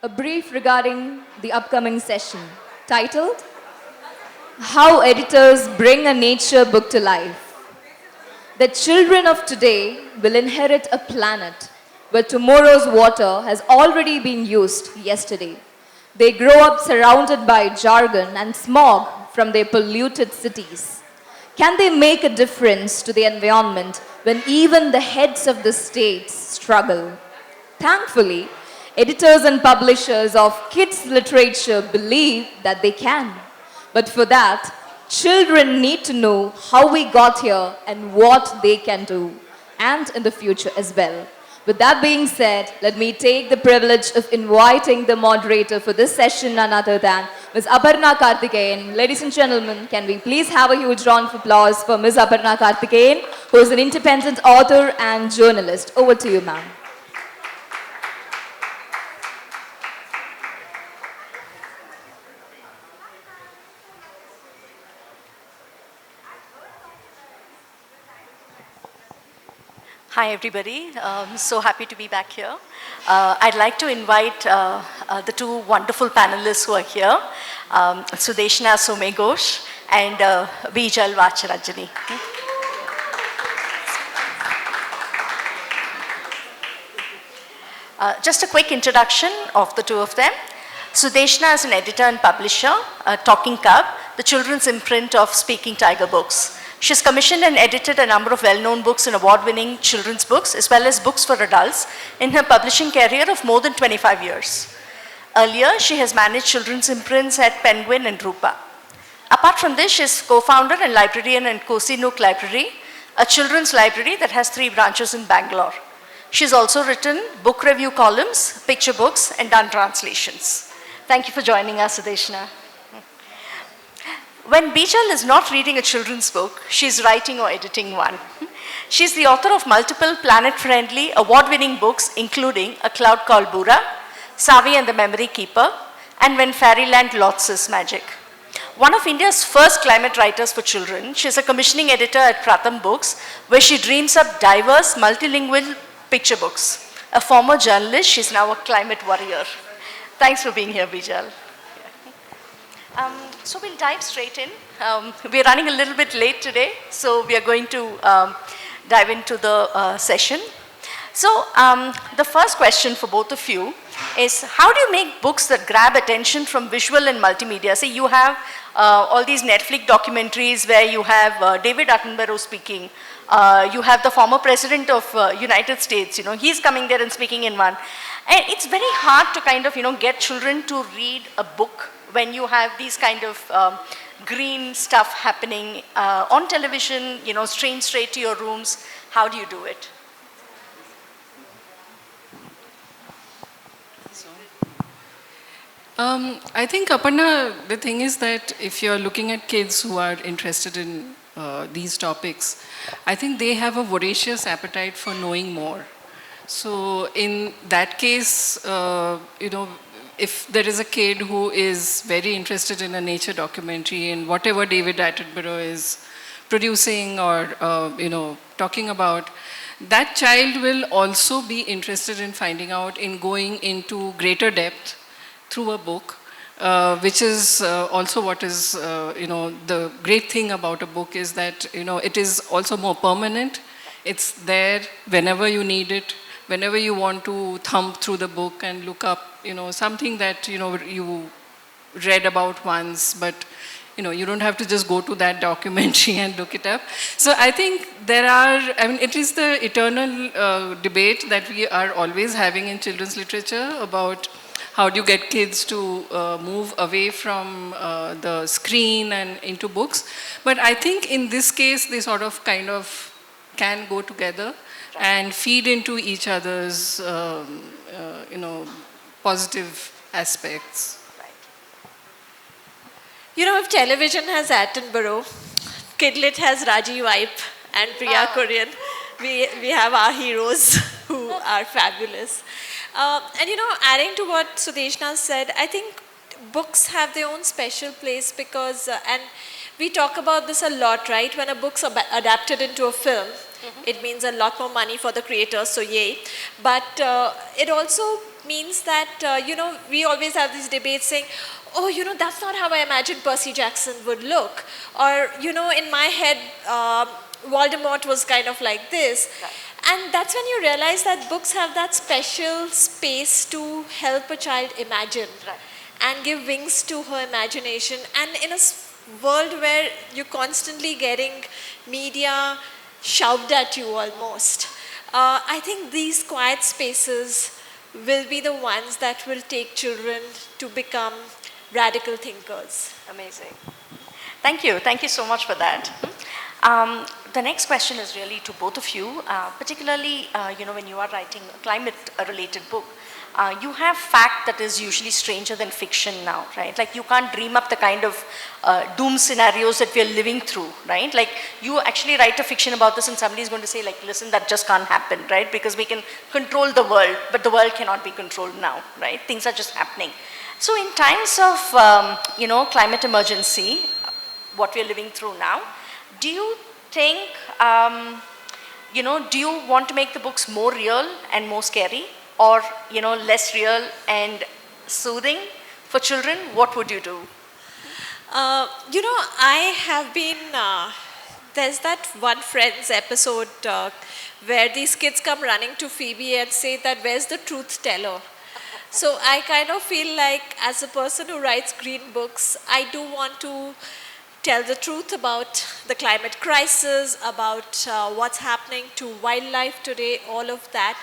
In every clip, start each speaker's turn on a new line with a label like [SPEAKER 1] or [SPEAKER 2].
[SPEAKER 1] a brief regarding the upcoming session titled How Editors Bring a Nature Book to Life. The children of today will inherit a planet where tomorrow's water has already been used yesterday. They grow up surrounded by jargon and smog from their polluted cities. Can they make a difference to the environment when even the heads of the states struggle? Thankfully, editors and publishers of kids' literature believe that they can. But for that, children need to know how we got here and what they can do, and in the future as well. With that being said, let me take the privilege of inviting the moderator for this session, none other than Ms. Aparna Karthikeyan. Ladies and gentlemen, can we please have a huge round of applause for Ms. Aparna Karthikeyan, who is an independent author and journalist. Over to you, ma'am.
[SPEAKER 2] Hi, everybody. So happy to be back here. I'd like to invite the two wonderful panelists who are here, Sudeshna, Shome, Ghosh, and Bijal Vachharajani. Just a quick introduction of the two of them. Sudeshna is an editor and publisher, Talking Cub, the children's imprint of Speaking Tiger Books. She's commissioned and edited a number of well-known books and award-winning children's books, as well as books for adults, in her publishing career of more than 25 years. Earlier, she has managed children's imprints at Penguin and Rupa. Apart from this, she is co-founder and librarian in Kosi Nook Library, a children's library that has 3 branches in Bangalore. She's also written book review columns, picture books, and done translations. Thank you for joining us, Sudeshna. When Bijal is not reading a children's book, she's writing or editing one. She's the author of multiple planet-friendly, award-winning books, including A Cloud Called Bura, Savi and the Memory Keeper, and When Fairyland Lots Is Magic. One of India's first climate writers for children, she's a commissioning editor at Pratham Books, where she dreams up diverse, multilingual picture books. A former journalist, she's now a climate warrior. Thanks for being here, Bijal. So we'll dive straight in. We're running a little bit late today, so we are going to dive into the session. So the first question for both of you is, how do you make books that grab attention from visual and multimedia? Say you have all these Netflix documentaries where you have David Attenborough speaking. You have the former president of United States, he's coming there and speaking in one. And it's very hard to kind of, get children to read a book when you have these kind of green stuff happening on television, streamed straight to your rooms. How do you do it?
[SPEAKER 3] I think, Aparna, the thing is that if you're looking at kids who are interested in these topics, I think they have a voracious appetite for knowing more. So in that case, if there is a kid who is very interested in a nature documentary and whatever David Attenborough is producing or, talking about, that child will also be interested in finding out, in going into greater depth through a book, which is also what is, the great thing about a book is that, it is also more permanent. It's there whenever you need it, whenever you want to thumb through the book and look up, something that, you read about once, but, you don't have to just go to that documentary and look it up. So I think it is the eternal debate that we are always having in children's literature about how do you get kids to move away from the screen and into books. But I think in this case, they sort of kind of can go together and feed into each other's, positive aspects.
[SPEAKER 2] Right.
[SPEAKER 4] If television has Attenborough, Kidlit has Rajiv Ipe and Priya Korean, we have our heroes who are fabulous. Adding to what Sudeshna said, I think books have their own special place because, and we talk about this a lot, right? When a book's adapted into a film, it means a lot more money for the creators, so yay. But it also means that, we always have these debates saying, oh, that's not how I imagined Percy Jackson would look. Or, in my head, Voldemort was kind of like this.
[SPEAKER 2] Right.
[SPEAKER 4] And that's when you realize that books have that special space to help a child imagine.
[SPEAKER 2] Right.
[SPEAKER 4] And give wings to her imagination. And in a world where you're constantly getting media shoved at you almost, I think these quiet spaces will be the ones that will take children to become radical thinkers.
[SPEAKER 2] Amazing. Thank you. Thank you so much for that. The next question is really to both of you, particularly, when you are writing a climate-related book, you have fact that is usually stranger than fiction now, right? Like you can't dream up the kind of doom scenarios that we are living through, right? Like you actually write a fiction about this and somebody is going to say like, listen, that just can't happen, right? Because we can control the world, but the world cannot be controlled now, right? Things are just happening. So in times of, climate emergency, what we are living through now, do you think, do you want to make the books more real and more scary? Or, less real and soothing for children? What would you do?
[SPEAKER 4] I have been, there's that one Friends episode where these kids come running to Phoebe and say that, where's the truth teller? So I kind of feel like, as a person who writes green books, I do want to tell the truth about the climate crisis, about what's happening to wildlife today, all of that.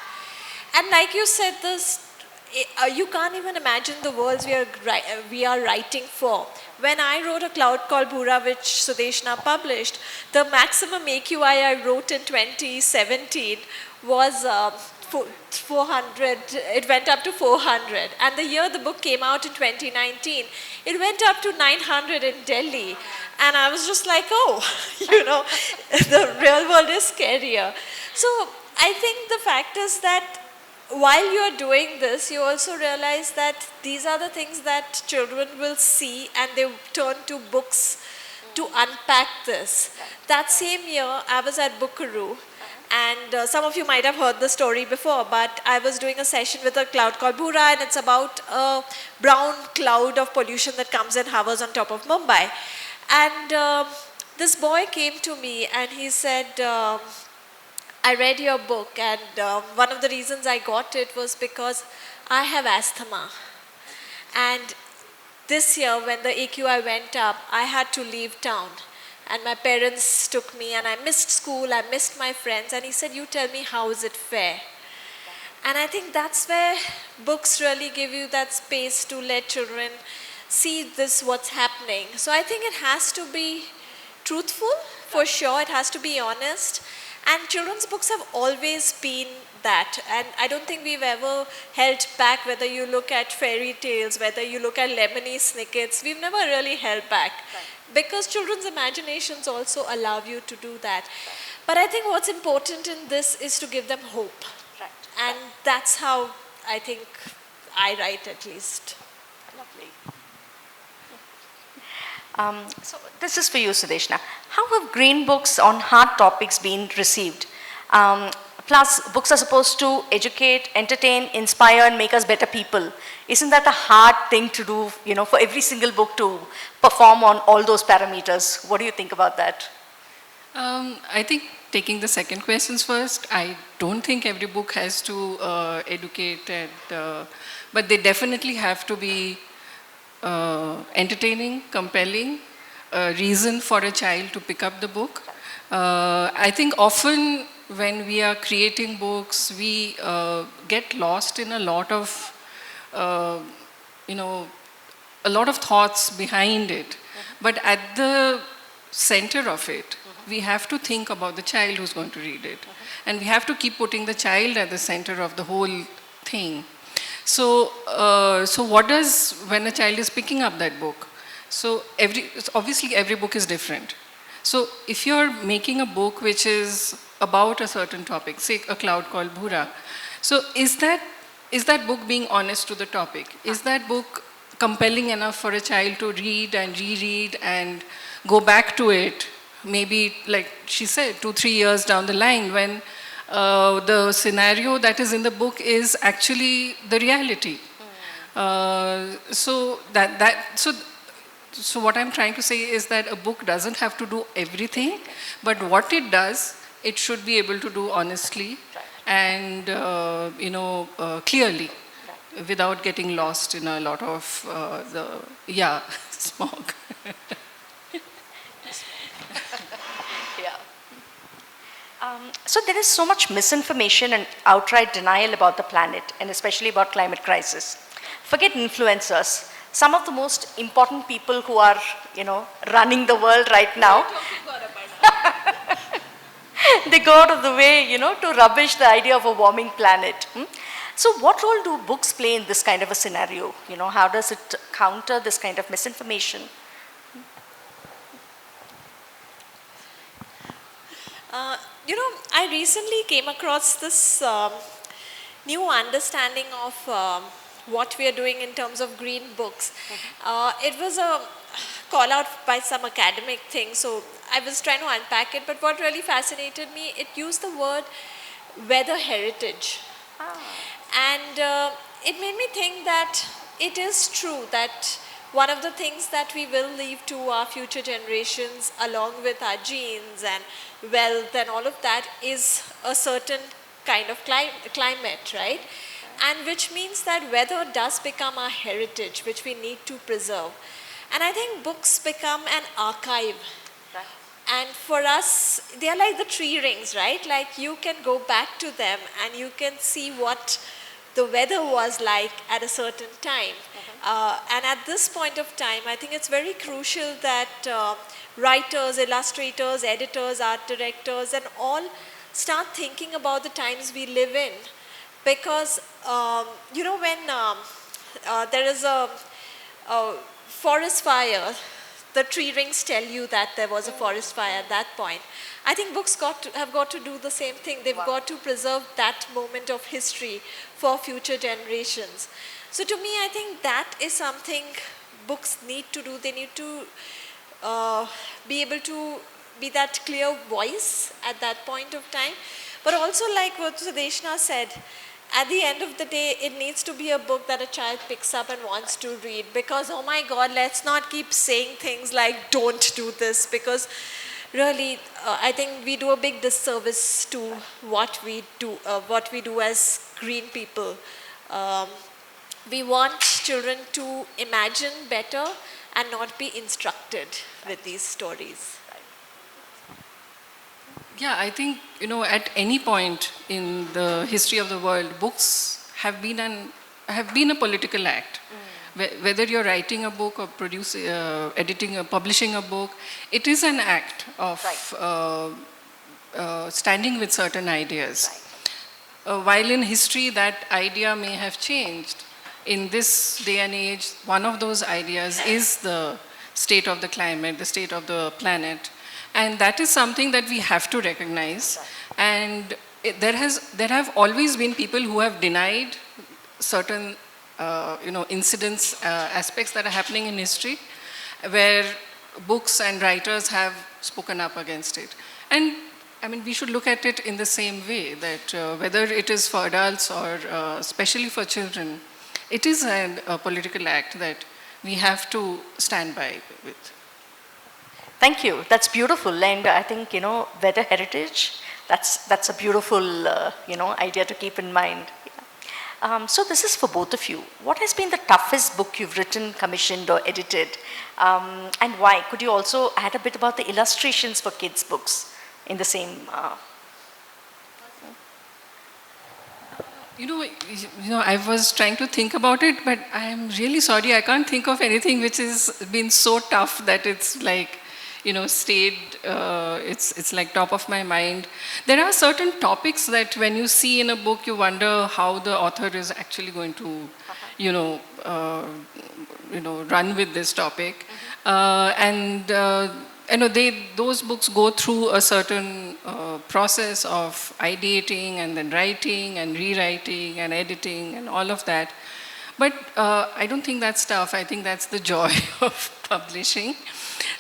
[SPEAKER 4] And like you said, you can't even imagine the worlds we are writing for. When I wrote A Cloud Called Bhura, which Sudeshna published, the maximum AQI I wrote in 2017 was 400. It went up to 400. And the year the book came out in 2019, it went up to 900 in Delhi. And I was just like, oh, the real world is scarier. So I think the fact is that while you're doing this, you also realize that these are the things that children will see and they turn to books to unpack this. That same year, I was at Buckaroo, and some of you might have heard the story before, but I was doing a session with A Cloud Called Bhura, and it's about a brown cloud of pollution that comes and hovers on top of Mumbai. And this boy came to me and he said, I read your book, and one of the reasons I got it was because I have asthma. And this year, when the AQI went up, I had to leave town. And my parents took me, and I missed school, I missed my friends, and he said, you tell me, how is it fair? And I think that's where books really give you that space to let children see this, what's happening. So I think it has to be truthful, for sure, it has to be honest. And children's books have always been that. And I don't think we've ever held back, whether you look at fairy tales, whether you look at Lemony Snickets, we've never really held back. Right. Because children's imaginations also allow you to do that. Right. But I think what's important in this is to give them hope.
[SPEAKER 2] Right.
[SPEAKER 4] And that's how I think I write, at least.
[SPEAKER 2] Lovely. So this is for you, Sudeshna. How have green books on hard topics been received? Plus, books are supposed to educate, entertain, inspire, and make us better people. Isn't that a hard thing to do, for every single book to perform on all those parameters? What do you think about that?
[SPEAKER 3] I think, taking the second questions first, I don't think every book has to educate, but they definitely have to be entertaining, compelling, reason for a child to pick up the book. I think often when we are creating books, we get lost in a lot of, a lot of thoughts behind it. But at the center of it, we have to think about the child who's going to read it. And we have to keep putting the child at the center of the whole thing. So what does, when a child is picking up that book? So obviously every book is different. So if you're making a book which is about a certain topic, say A Cloud Called Bhura, so is that book being honest to the topic? Is that book compelling enough for a child to read and reread and go back to it, maybe like she said, 2-3 years down the line when the scenario that is in the book is actually the reality. So what I'm trying to say is that a book doesn't have to do everything, but what it does, it should be able to do honestly and clearly, without getting lost in a lot of smog.
[SPEAKER 2] Yeah. So there is so much misinformation and outright denial about the planet, and especially about climate crisis. Forget influencers. Some of the most important people who are, running the world right now, they go out of the way, to rubbish the idea of a warming planet. So what role do books play in this kind of a scenario? How does it counter this kind of misinformation?
[SPEAKER 4] I recently came across this new understanding of what we are doing in terms of green books. It was a call out by some academic thing, so I was trying to unpack it, but what really fascinated me, it used the word weather heritage. And it made me think that it is true that one of the things that we will leave to our future generations, along with our genes and wealth and all of that, is a certain kind of climate, right? And which means that weather does become our heritage, which we need to preserve. And I think books become an archive.
[SPEAKER 2] Right.
[SPEAKER 4] And for us, they are like the tree rings, right? Like you can go back to them and you can see what the weather was like at a certain time. And at this point of time, I think it's very crucial that writers, illustrators, editors, art directors, and all start thinking about the times we live in. Because, when there is a forest fire, the tree rings tell you that there was a forest fire at that point. I think books have got to do the same thing. They've got to preserve that moment of history for future generations. So to me, I think that is something books need to do. They need to be able to be that clear voice at that point of time. But also, like what Sudeshna said, at the end of the day, it needs to be a book that a child picks up and wants to read. Because, oh my God, let's not keep saying things like, don't do this. Because really, I think we do a big disservice to what we do as green people. We want children to imagine better and not be instructed with these stories.
[SPEAKER 3] Yeah, I think, at any point in the history of the world, books have been a political act. Whether you're writing a book or publishing a book, it is an act of standing with certain ideas. While in history that idea may have changed, in this day and age, one of those ideas is the state of the climate, the state of the planet. And that is something that we have to recognize. And there have always been people who have denied certain incidents, aspects that are happening in history, where books and writers have spoken up against it. And I mean, we should look at it in the same way, that whether it is for adults or especially for children, it is a political act that we have to stand by with.
[SPEAKER 2] Thank you. That's beautiful. And I think, weather heritage, that's a beautiful, idea to keep in mind. So this is for both of you. What has been the toughest book you've written, commissioned, or edited? And why? Could you also add a bit about the illustrations for kids' books in the same...
[SPEAKER 3] I was trying to think about it, but I'm really sorry. I can't think of anything which has been so tough that it's like, stayed, it's like top of my mind. There are certain topics that when you see in a book, you wonder how the author is actually going to, run with this topic. Those books go through a certain process of ideating and then writing and rewriting and editing and all of that. But I don't think that's tough. I think that's the joy of publishing.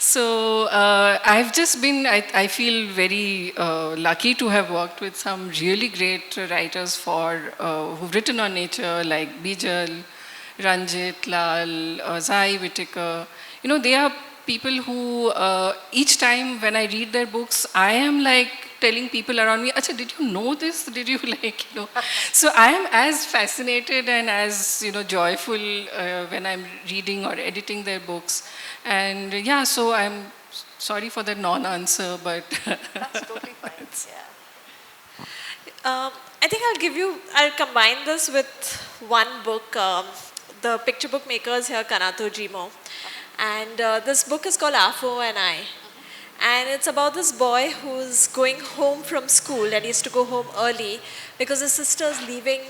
[SPEAKER 3] So I've just been, I feel very lucky to have worked with some really great writers who've written on nature, like Bijal, Ranjit, Lal, Zai Whitaker. You know, they are people who, each time when I read their books, I am like telling people around me, Acha, did you know this? Did you like, you know? So I am as fascinated and as, you know, joyful when I'm reading or editing their books. And yeah, so I'm sorry for the non-answer, but...
[SPEAKER 2] That's totally fine,
[SPEAKER 4] I think I'll combine this with one book, the picture book makers here, Kanato Jimo. And this book is called Afo and I. And it's about this boy who's going home from school and he has to go home early because his sister is leaving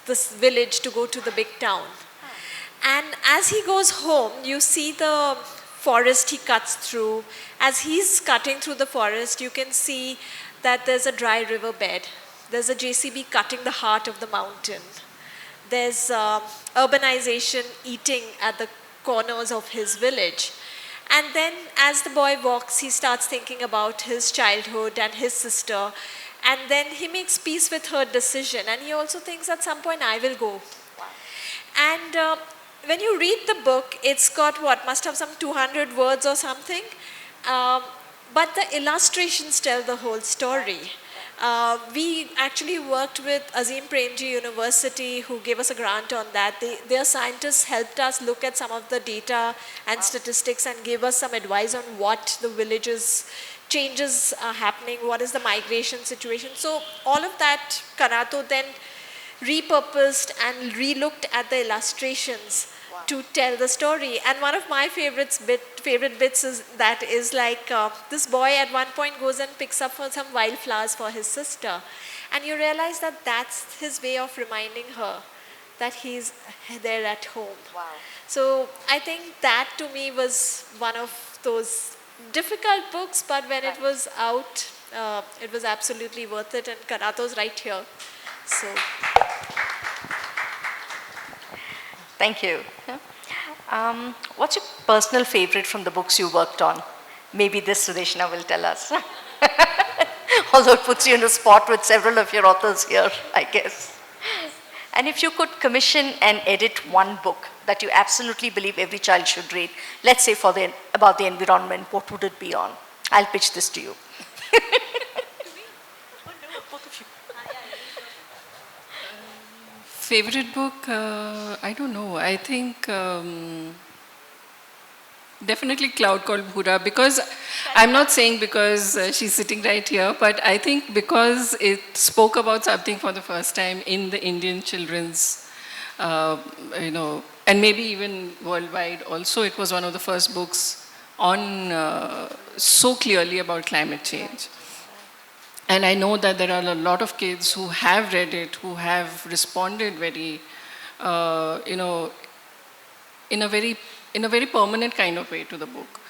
[SPEAKER 4] this village to go to the big town. And as he goes home, you see the forest he cuts through. As he's cutting through the forest, you can see that there's a dry riverbed. There's a JCB cutting the heart of the mountain. There's urbanization eating at the corners of his village. And then as the boy walks, he starts thinking about his childhood and his sister. And then he makes peace with her decision. And he also thinks at some point, I will go. And when you read the book, it's got what, must have some 200 words or something. But the illustrations tell the whole story. We actually worked with Azim Premji University, who gave us a grant on that. Their scientists helped us look at some of the data and statistics and gave us some advice on what the villages changes are happening, what is the migration situation. So all of that, Kanato then repurposed and relooked at the illustrations to tell the story. And one of my favorite bits is that is like this boy at one point goes and picks up for some wildflowers for his sister. And you realize that that's his way of reminding her that he's there at home.
[SPEAKER 2] Wow.
[SPEAKER 4] So I think that to me was one of those difficult books, but when it was out, it was absolutely worth it. And Kanato's right here. So...
[SPEAKER 2] Thank you. What's your personal favorite from the books you worked on? Maybe this Sudeshna will tell us. Although it puts you in a spot with several of your authors here, I guess. And if you could commission and edit one book that you absolutely believe every child should read, let's say about the environment, what would it be on? I'll pitch this to you.
[SPEAKER 3] Favorite book? I don't know. I think definitely Cloud Called Bhura, because I'm not saying because she's sitting right here, but I think because it spoke about something for the first time in the Indian children's, you know, and maybe even worldwide also. It was one of the first books on so clearly about climate change. And I know that there are a lot of kids who have read it, who have responded very, you know, in a very permanent kind of way to the book.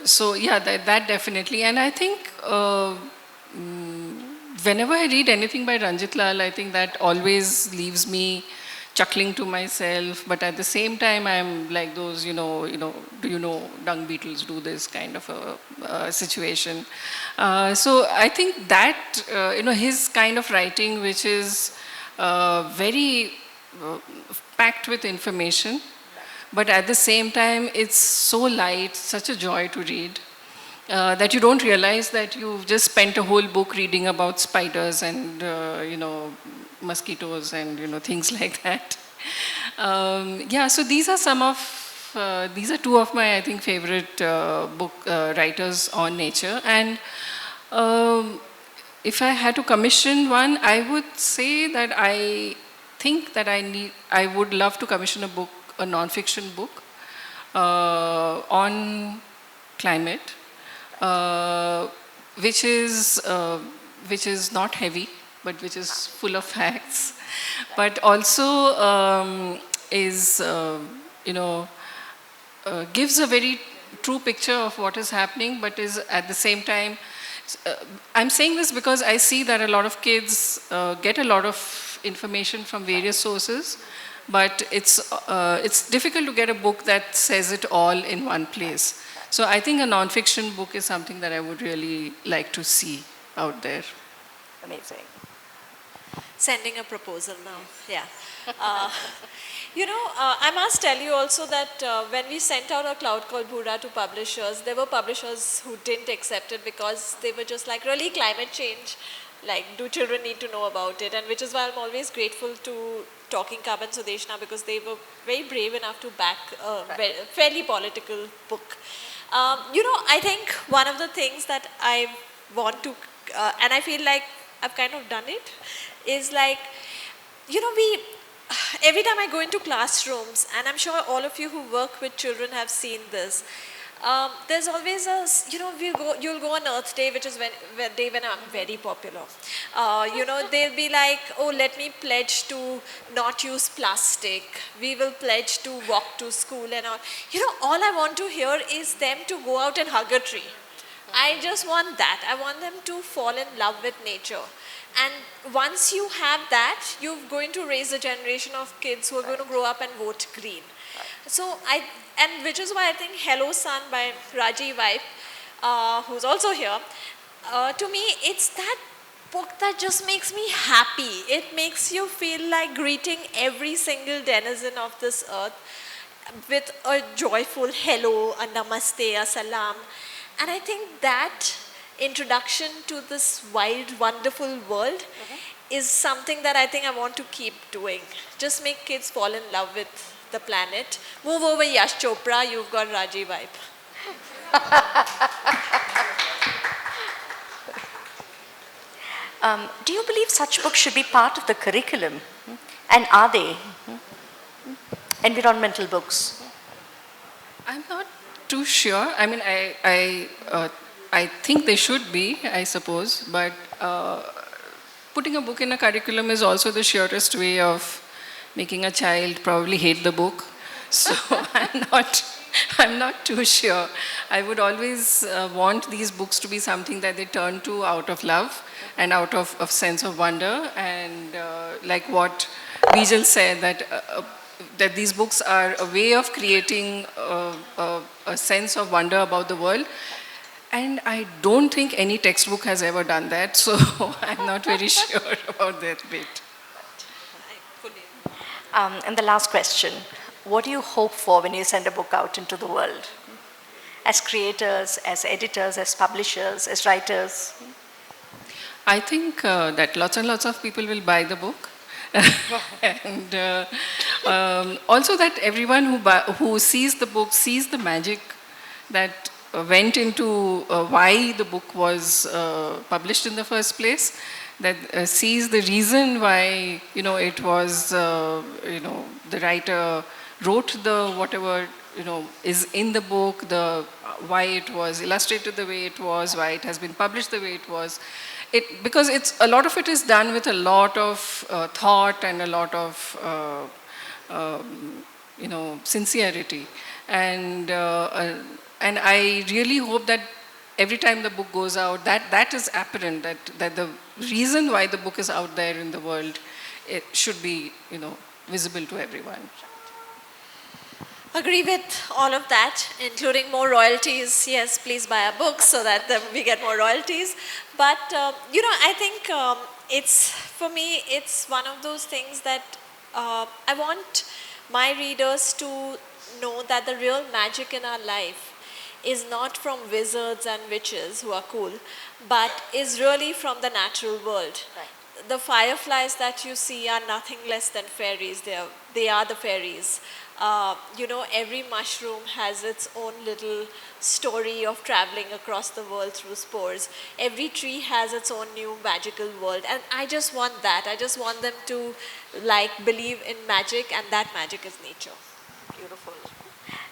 [SPEAKER 3] So yeah, that definitely. And I think whenever I read anything by Ranjit Lal, I think that always leaves me chuckling to myself, but at the same time I'm like those, you know, do you know dung beetles do this kind of a situation. So I think that, you know, his kind of writing, which is very packed with information, but at the same time it's so light, such a joy to read, that you don't realize that you've just spent a whole book reading about spiders and, you know, mosquitoes and, you know, things like that. Yeah, so these are these are two of my, I think, favorite book writers on nature. And if I had to commission one, I would say that I think that I would love to commission a non-fiction book on climate, which is not heavy, but which is full of facts, but also is, you know, gives a very true picture of what is happening, but is at the same time, I'm saying this because I see that a lot of kids get a lot of information from various sources, but it's difficult to get a book that says it all in one place. So I think a non-fiction book is something that I would really like to see out there.
[SPEAKER 2] Amazing.
[SPEAKER 4] Sending a proposal now, yeah. Uh, I must tell you also that when we sent out a cloud called Bhura to publishers, there were publishers who didn't accept it because they were just like, really, climate change, like, do children need to know about it? And which is why I'm always grateful to Talking Cub and Sudeshna, because they were very brave enough to back a fairly political book. I think one of the things that I want to, and I feel like I've kind of done it, is like, every time I go into classrooms, and I'm sure all of you who work with children have seen this, there's always you'll go on Earth Day, which is when I'm very popular. They'll be like, oh, let me pledge to not use plastic. We will pledge to walk to school and all. All I want to hear is them to go out and hug a tree. I just want that. I want them to fall in love with nature. And once you have that, you're going to raise a generation of kids who are going to grow up and vote green. So which is why I think Hello Sun by Raji Vaip, who's also here, to me, it's that book that just makes me happy. It makes you feel like greeting every single denizen of this earth with a joyful hello, a namaste, a salam. And I think that introduction to this wild, wonderful world is something that I think I want to keep doing. Just make kids fall in love with the planet. Move over Yash Chopra, you've got Raji Vaip.
[SPEAKER 2] Do you believe such books should be part of the curriculum? And are they? Environmental books.
[SPEAKER 3] I'm not too sure. I mean, I think they should be, I suppose, but putting a book in a curriculum is also the surest way of making a child probably hate the book. So I'm not too sure. I would always want these books to be something that they turn to out of love and out of sense of wonder, and like what Bijal said, that these books are a way of creating a sense of wonder about the world. And I don't think any textbook has ever done that, so I'm not very sure about that bit.
[SPEAKER 2] And the last question, what do you hope for when you send a book out into the world? As creators, as editors, as publishers, as writers?
[SPEAKER 3] I think that lots and lots of people will buy the book. And also that everyone who sees the book sees the magic that went into why the book was published in the first place, that sees the reason why it was the writer wrote the whatever is in the book, the why it was illustrated the way it was, why it has been published the way it was. Because a lot of it is done with a lot of thought and a lot of sincerity, and I really hope that every time the book goes out, that is apparent, that the reason why the book is out there in the world, it should be visible to everyone.
[SPEAKER 4] Agree with all of that, including more royalties. Yes, please buy our books so that we get more royalties. But, I think for me, it's one of those things that I want my readers to know that the real magic in our life is not from wizards and witches who are cool, but is really from the natural world. Right. The fireflies that you see are nothing less than fairies. They are the fairies. Every mushroom has its own little story of traveling across the world through spores. Every tree has its own new magical world. And I just want that. I just want them to believe in magic, and that magic is nature.
[SPEAKER 2] Beautiful.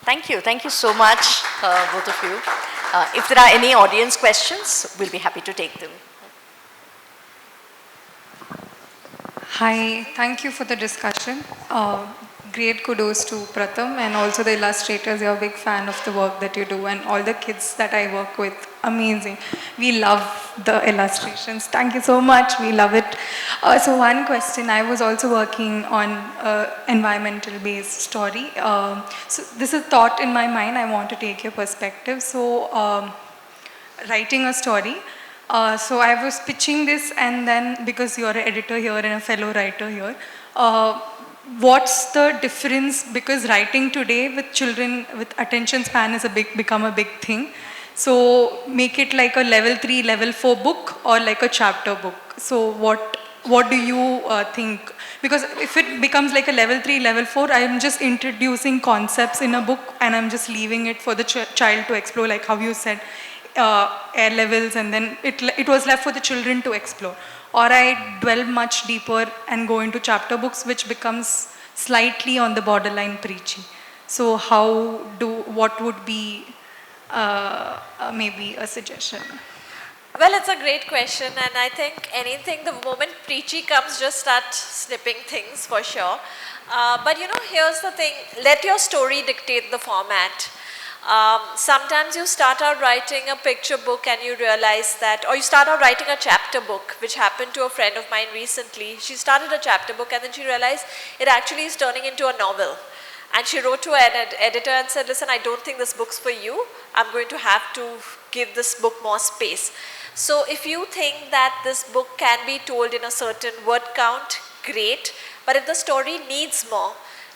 [SPEAKER 2] Thank you. Thank you so much, both of you. If there are any audience questions, we'll be happy to take them.
[SPEAKER 5] Hi, thank you for the discussion. Great kudos to Pratham and also the illustrators. You're a big fan of the work that you do, and all the kids that I work with amazing. We love the illustrations. Thank you so much. We love it. So one question, I was also working on environmental based story. So this is thought in my mind. I want to take your perspective. So writing a story. So I was pitching this, and then because you're an editor here and a fellow writer here, what's the difference? Because writing today with children with attention span is become a big thing. So make it like a level 3, level 4 book or like a chapter book. So what do you think? Because if it becomes like a level 3, level 4, I'm just introducing concepts in a book and I'm just leaving it for the child to explore, like how you said, air levels, and then it was left for the children to explore. Or I dwell much deeper and go into chapter books, which becomes slightly on the borderline preachy. So what would be maybe a suggestion?
[SPEAKER 4] Well, it's a great question, and I think anything, the moment preachy comes, just start snipping things for sure. But here's the thing, let your story dictate the format. Sometimes you start out writing a picture book and you realize that, or you start out writing a chapter book, which happened to a friend of mine recently. She started a chapter book and then she realized it actually is turning into a novel. And she wrote to an editor and said, listen, I don't think this book's for you. I'm going to have to give this book more space. So if you think that this book can be told in a certain word count, great. But if the story needs more,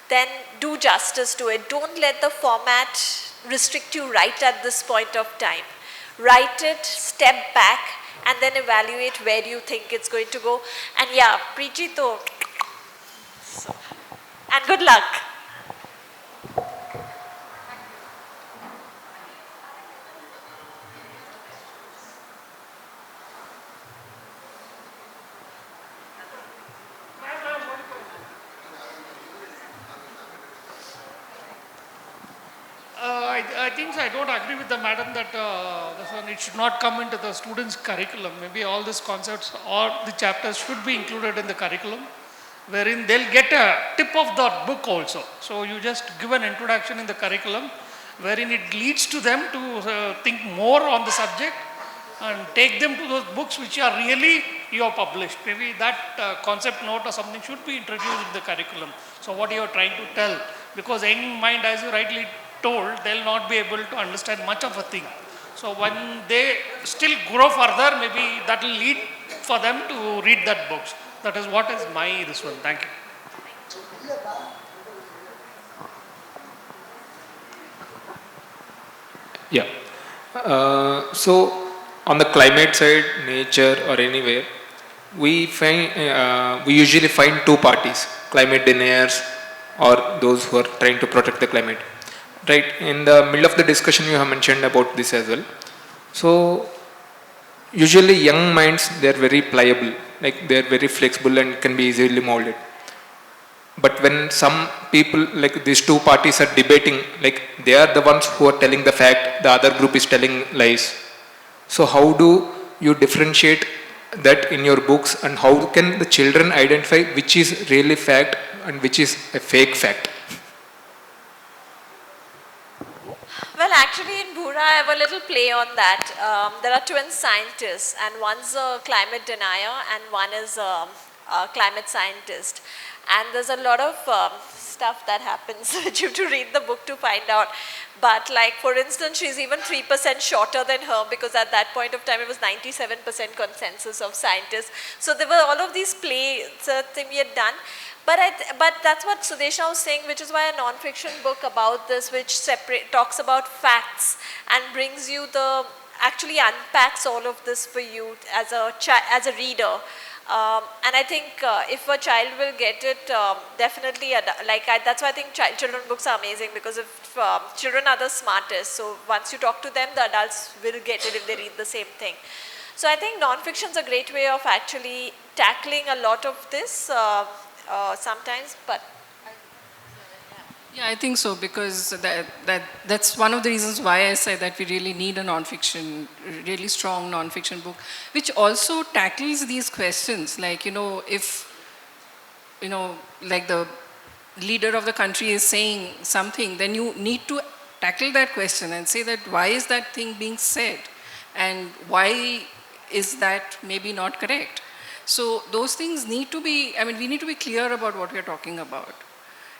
[SPEAKER 4] then do justice to it. Don't let the format restrict you right at this point of time. Write it, step back, and then evaluate where you think it's going to go. And yeah, preachy to. And good luck.
[SPEAKER 6] I think I don't agree with the madam that it should not come into the students' curriculum. Maybe all these concepts or the chapters should be included in the curriculum, wherein they'll get a tip of the book also. So you just give an introduction in the curriculum, wherein it leads to them to think more on the subject and take them to those books which are really you have published. Maybe that concept note or something should be introduced in the curriculum. So what you are trying to tell, because young mind, as you rightly told, they'll not be able to understand much of a thing. So when they still grow further, maybe that will lead for them to read that books. That is what is my this one. Thank you.
[SPEAKER 7] Yeah. So on the climate side, nature or anywhere, we usually find two parties: climate deniers or those who are trying to protect the climate. Right, in the middle of the discussion you have mentioned about this as well. So usually young minds, they are very pliable, like they are very flexible and can be easily molded. But when some people, like these two parties, are debating, like they are the ones who are telling the fact, the other group is telling lies. So how do you differentiate that in your books, and how can the children identify which is really fact and which is a fake fact?
[SPEAKER 4] Well, actually in Bhura, I have a little play on that. There are twin scientists, and one's a climate denier and one is a climate scientist. And there's a lot of stuff that happens which you have to read the book to find out. But like, for instance, she's even 3% shorter than her, because at that point of time it was 97% consensus of scientists. So there were all of these plays thing we had done. But that's what Sudeshna was saying, which is why a non-fiction book about this, which talks about facts and brings you actually unpacks all of this for you as a reader. And I think if a child will get it, definitely, that's why I think children books are amazing, because if children are the smartest, so once you talk to them, the adults will get it if they read the same thing. So I think non-fiction is a great way of actually tackling a lot of this sometimes, but...
[SPEAKER 3] Yeah, I think so, because that's one of the reasons why I say that we really need a non-fiction, really strong non-fiction book, which also tackles these questions. Like, if, like the leader of the country is saying something, then you need to tackle that question and say that why is that thing being said? and why is that maybe not correct? So those things need to be, I mean, we need to be clear about what we're talking about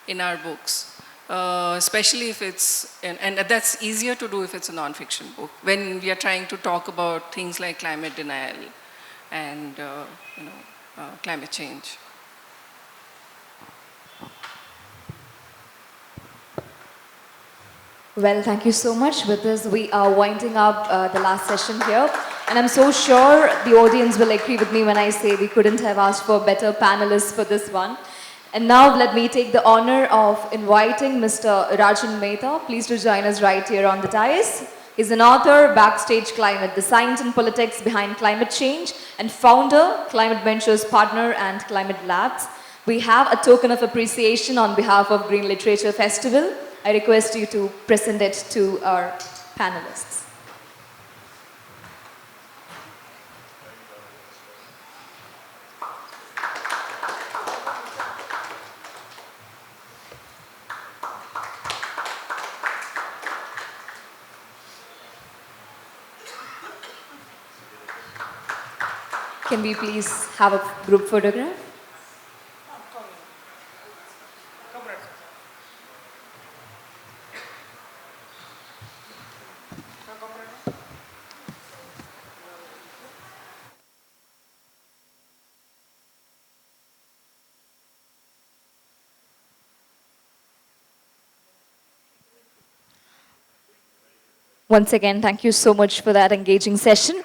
[SPEAKER 3] in our books, especially if it's, and that's easier to do if it's a non-fiction book, when we are trying to talk about things like climate denial and climate change.
[SPEAKER 1] Well, thank you so much. With this, we are winding up the last session here. And I'm so sure the audience will agree with me when I say we couldn't have asked for better panelists for this one. And now let me take the honor of inviting Mr. Rajan Mehta. Please to join us right here on the dais. He's an author, Backstage Climate, the science and politics behind climate change, and founder, Climate Ventures partner, and Climate Labs. We have a token of appreciation on behalf of Green Literature Festival. I request you to present it to our panelists. Can we please have a group photograph? Once again, thank you so much for that engaging session.